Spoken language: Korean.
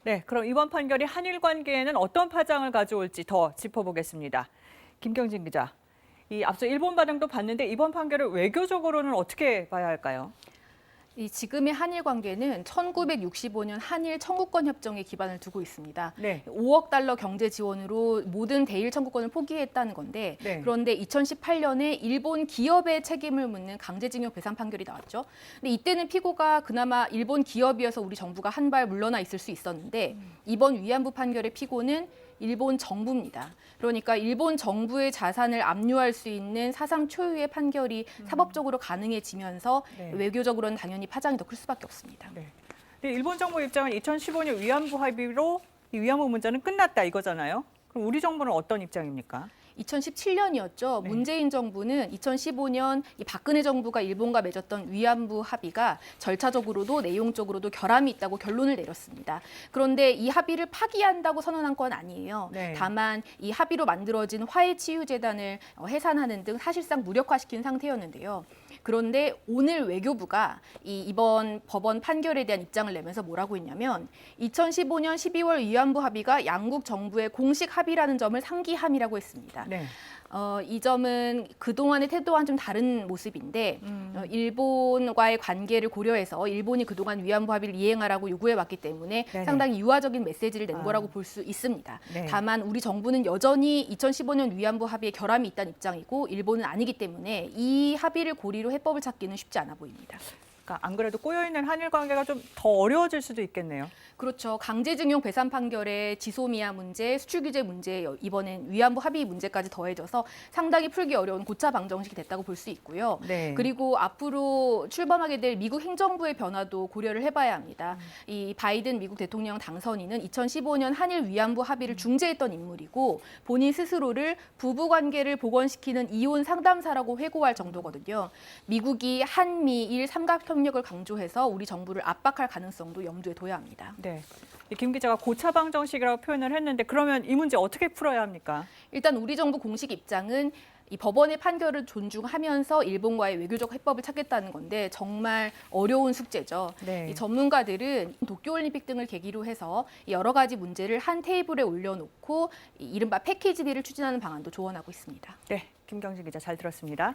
네, 그럼 이번 판결이 한일 관계에는 어떤 파장을 가져올지 더 짚어보겠습니다. 김경진 기자, 이 앞서 일본 반응도 봤는데 이번 판결을 외교적으로는 어떻게 봐야 할까요? 이 지금의 한일 관계는 1965년 한일 청구권 협정에 기반을 두고 있습니다. 네. 5억 달러 경제 지원으로 모든 대일 청구권을 포기했다는 건데 네. 그런데 2018년에 일본 기업의 책임을 묻는 강제징용 배상 판결이 나왔죠. 근데 이때는 피고가 그나마 일본 기업이어서 우리 정부가 한 발 물러나 있을 수 있었는데 이번 위안부 판결의 피고는 일본 정부입니다. 그러니까 일본 정부의 자산을 압류할 수 있는 사상 초유의 판결이 사법적으로 가능해지면서 네. 외교적으로는 당연히 파장이 더 클 수밖에 없습니다. 네. 근데 일본 정부 입장은 2015년 위안부 합의로 이 위안부 문제는 끝났다 이거잖아요. 그럼 우리 정부는 어떤 입장입니까? 2017년이었죠. 네. 문재인 정부는 2015년 이 박근혜 정부가 일본과 맺었던 위안부 합의가 절차적으로도 내용적으로도 결함이 있다고 결론을 내렸습니다. 그런데 이 합의를 파기한다고 선언한 건 아니에요. 네. 다만 이 합의로 만들어진 화해치유재단을 해산하는 등 사실상 무력화시킨 상태였는데요. 그런데 오늘 외교부가 이번 법원 판결에 대한 입장을 내면서 뭐라고 했냐면 2015년 12월 위안부 합의가 양국 정부의 공식 합의라는 점을 상기함이라고 했습니다. 네. 이 점은 그동안의 태도와는 좀 다른 모습인데 일본과의 관계를 고려해서 일본이 그동안 위안부 합의를 이행하라고 요구해왔기 때문에 네네. 상당히 유화적인 메시지를 낸 거라고 볼 수 있습니다. 네. 다만 우리 정부는 여전히 2015년 위안부 합의에 결함이 있다는 입장이고 일본은 아니기 때문에 이 합의를 고리로 해법을 찾기는 쉽지 않아 보입니다. 그러니까 안 그래도 꼬여있는 한일 관계가 좀 더 어려워질 수도 있겠네요. 그렇죠. 강제징용 배상 판결에 지소미아 문제, 수출 규제 문제, 이번엔 위안부 합의 문제까지 더해져서 상당히 풀기 어려운 고차 방정식이 됐다고 볼 수 있고요. 네. 그리고 앞으로 출범하게 될 미국 행정부의 변화도 고려를 해봐야 합니다. 이 바이든 미국 대통령 당선인은 2015년 한일 위안부 합의를 중재했던 인물이고 본인 스스로를 부부관계를 복원시키는 이혼 상담사라고 회고할 정도거든요. 미국이 한미일 삼각협력을 강조해서 우리 정부를 압박할 가능성도 염두에 둬야 합니다. 네. 김 기자가 고차방정식이라고 표현을 했는데 그러면 이 문제 어떻게 풀어야 합니까? 일단 우리 정부 공식 입장은 이 법원의 판결을 존중하면서 일본과의 외교적 해법을 찾겠다는 건데 정말 어려운 숙제죠. 네. 이 전문가들은 도쿄올림픽 등을 계기로 해서 여러 가지 문제를 한 테이블에 올려놓고 이른바 패키지 딜을 추진하는 방안도 조언하고 있습니다. 네. 김경진 기자 잘 들었습니다.